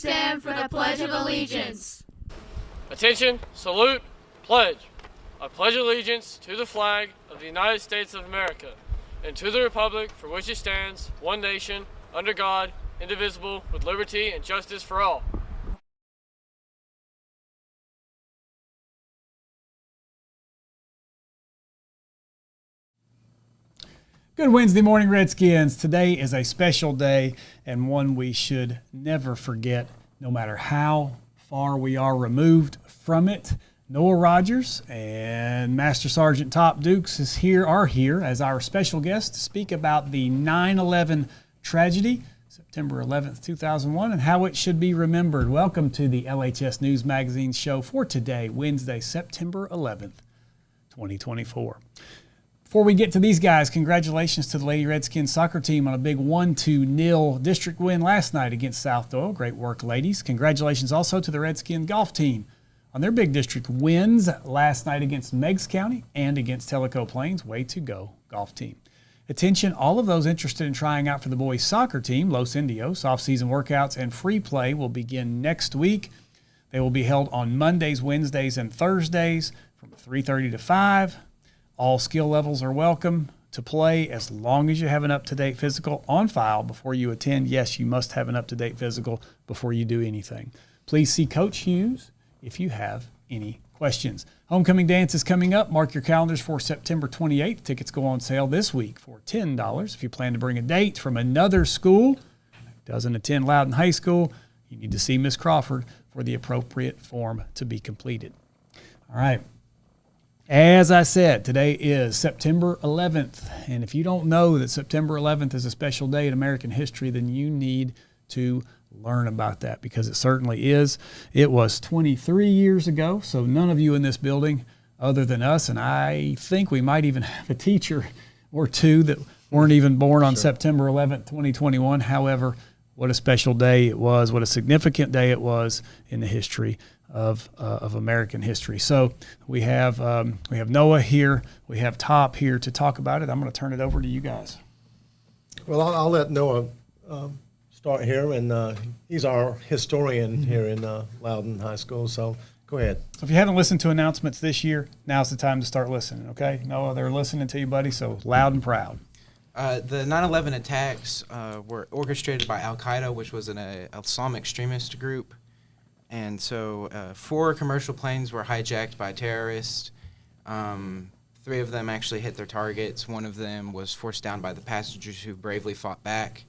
stand for the Pledge of Allegiance. Attention, salute, pledge. I pledge allegiance to the flag of the United States of America and to the republic for which it stands, one nation, under God, indivisible, with liberty and justice for all. Good Wednesday morning, Redskins. Today is a special day and one we should never forget, no matter how far we are removed from it. Noah Rogers and Master Sgt. Top Dukes are here as our special guest to speak about the 9/11 tragedy, September 11th, 2001, and how it should be remembered. Welcome to the LHS News Magazine show for today, Wednesday, September 11th, 2024. Before we get to these guys, congratulations to the Lady Redskins soccer team on a big 1-0 district win last night against South Doyle. Great work, ladies. Congratulations also to the Redskin golf team on their big district wins last night against Meigs County and against Tellico Plains. Way to go, golf team. Attention, all of those interested in trying out for the boys soccer team, Los Indios, off-season workouts and free play will begin next week. They will be held on Mondays, Wednesdays, and Thursdays from 3:30 to 5. All skill levels are welcome to play as long as you have an up-to-date physical on file before you attend. Yes, you must have an up-to-date physical before you do anything. Please see Coach Hughes if you have any questions. Homecoming dance is coming up. Mark your calendars for September 28th. Tickets go on sale this week for $10. If you plan to bring a date from another school that doesn't attend Loudon High School, you need to see Miss Crawford for the appropriate form to be completed. All right. As I said, today is September 11th, and if you don't know that September 11th is a special day in American history, then you need to learn about that because it certainly is. It was 23 years ago, so none of you in this building other than us, and I think we might even have a teacher or two that weren't even born on September 11th, 2021. However, what a special day it was, what a significant day it was in the history of American history. So we have Noah here, we have Top here to talk about it. I'm going to turn it over to you guys. Well, I'll let Noah start here, and he's our historian here in Loudon High School. So go ahead. So if you haven't listened to announcements this year, now's the time to start listening. Okay, Noah, they're listening to you, buddy. So loud and proud. The 9/11 attacks were orchestrated by Al-Qaeda, which was an Islamic extremist group. And so 4 commercial planes were hijacked by terrorists. 3 of them actually hit their targets. 1 of them was forced down by the passengers who bravely fought back.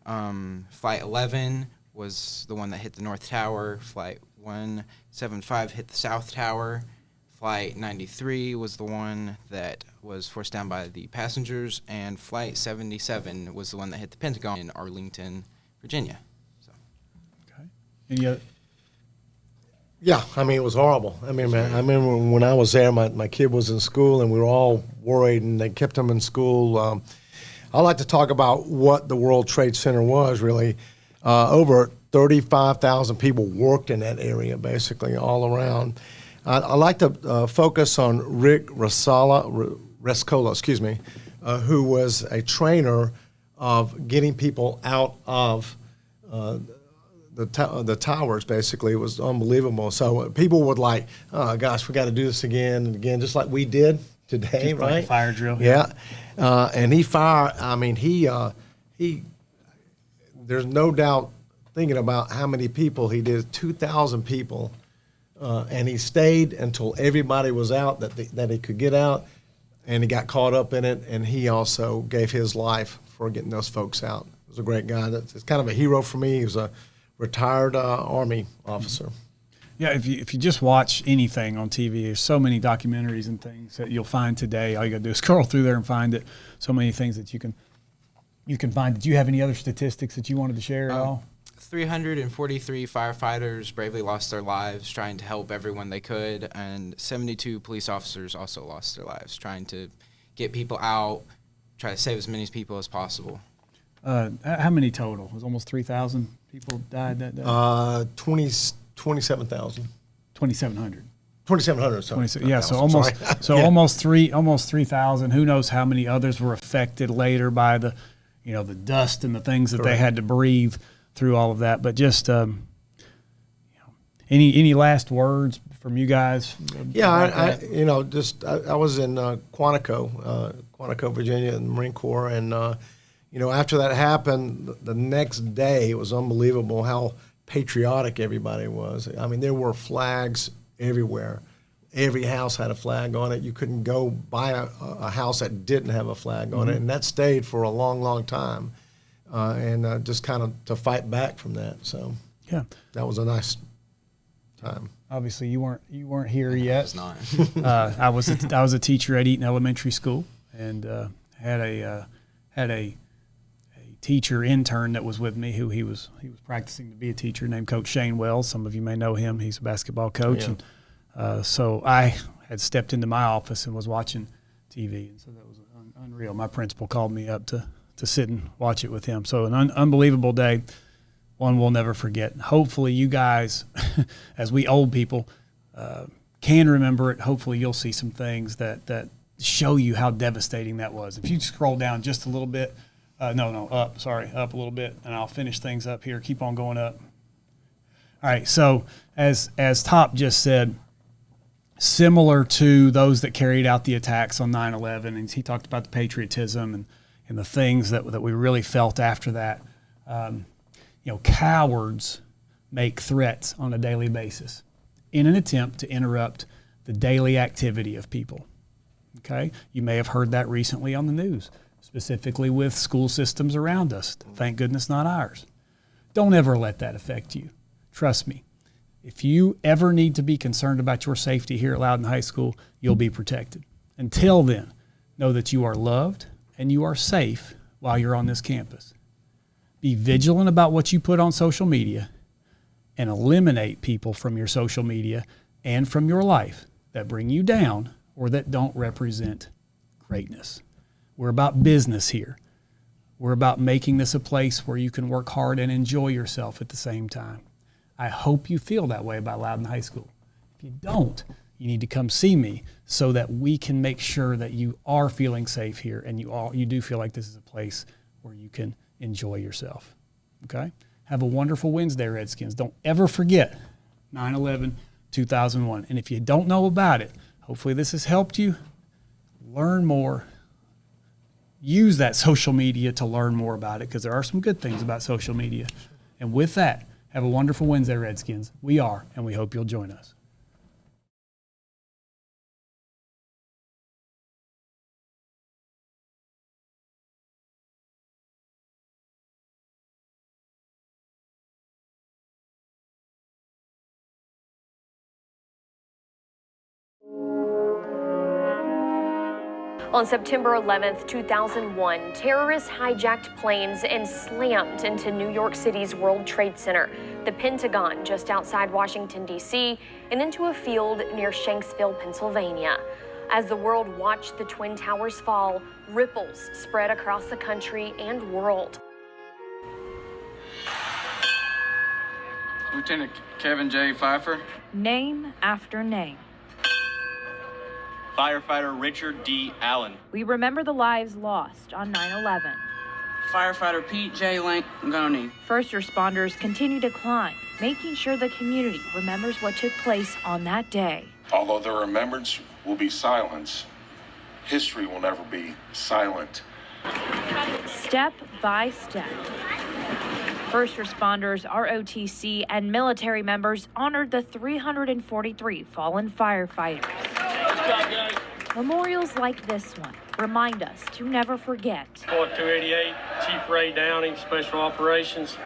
Flight 11 was the one that hit the North Tower. Flight 175 hit the South Tower. Flight 93 was the one that was forced down by the passengers. And Flight 77 was the one that hit the Pentagon in Arlington, Virginia. So. Okay. Any other? Yeah, I mean, it was horrible. I mean, man, I remember when I was there, my kid was in school, and we were all worried, and they kept him in school. I like to talk about what the World Trade Center was, really. Over 35,000 people worked in that area, basically, all around. I like to focus on Rick Rescola, who was a trainer of getting people out of the towers. Basically, it was unbelievable. So people would like, oh gosh, we got to do this again and again, just like we did today, just right? Like a fire drill. Yeah, and he fired. I mean, he. There's no doubt thinking about how many people he did. 2,000 people, and he stayed until everybody was out that he could get out, and he got caught up in it. And he also gave his life for getting those folks out. He was a great guy. It's kind of a hero for me. He was a retired Army officer. Yeah, if you just watch anything on TV, there's so many documentaries and things that you'll find today. All you got to do is scroll through there and find it. So many things that you can find. Did you have any other statistics that you wanted to share at all? 343 firefighters bravely lost their lives trying to help everyone they could, and 72 police officers also lost their lives trying to get people out, try to save as many people as possible. How many total? It was almost 3,000 people died that day? 27,000. 2,700. 2,700. Sorry. Yeah, so almost 3,000. Who knows how many others were affected later by the dust and the things that they had to breathe through all of that. But just Any last words from you guys? Yeah, I was in Quantico, Virginia, in the Marine Corps, and after that happened, the next day it was unbelievable how patriotic everybody was. I mean, there were flags everywhere. Every house had a flag on it. You couldn't go buy a house that didn't have a flag on it, and that stayed for a long, long time. And just kind of to fight back from that. So yeah, that was a nice time. Obviously, you weren't here yet. I was not. I was a teacher at Eaton Elementary School, and had a teacher intern that was with me who he was practicing to be a teacher, named Coach Shane Wells. Some of you may know him. He's a basketball coach, and so I had stepped into my office and was watching TV, and so that was unreal. My principal called me up to sit and watch it with him. So an unbelievable day, one we'll never forget. Hopefully you guys, as we old people, can remember it. Hopefully you'll see some things that show you how devastating that was. If you scroll down just a little bit, up a little bit, and I'll finish things up here. Keep on going up. All right, so as Top just said, similar to those that carried out the attacks on 9/11, and he talked about the patriotism and the things that we really felt after that. Cowards make threats on a daily basis in an attempt to interrupt the daily activity of people. Okay? You may have heard that recently on the news, specifically with school systems around us. Thank goodness not ours. Don't ever let that affect you. Trust me. If you ever need to be concerned about your safety here at Loudon High School, you'll be protected. Until then, know that you are loved and you are safe while you're on this campus. Be vigilant about what you put on social media and eliminate people from your social media and from your life that bring you down or that don't represent greatness. We're about business here. We're about making this a place where you can work hard and enjoy yourself at the same time. I hope you feel that way about Loudon High School. If you don't, you need to come see me so that we can make sure that you are feeling safe here and you do feel like this is a place where you can enjoy yourself. Okay? Have a wonderful Wednesday, Redskins. Don't ever forget 9/11/2001. And if you don't know about it, hopefully this has helped you. Learn more. Use that social media to learn more about it, because there are some good things about social media. And with that, have a wonderful Wednesday, Redskins. We are, and we hope you'll join us. On September 11th, 2001, terrorists hijacked planes and slammed into New York City's World Trade Center, the Pentagon just outside Washington, D.C., and into a field near Shanksville, Pennsylvania. As the world watched the Twin Towers fall, ripples spread across the country and world. Lieutenant Kevin J. Pfeiffer. Name after name. Firefighter Richard D. Allen. We remember the lives lost on 9/11. Firefighter Pete J. Langoni. First responders continue to climb, making sure the community remembers what took place on that day. Although the remembrance will be silence, history will never be silent. Step by step. First responders, ROTC, and military members honored the 343 fallen firefighters. Memorials like this one remind us to never forget. Point 288, Chief Ray Downing, Special Operations.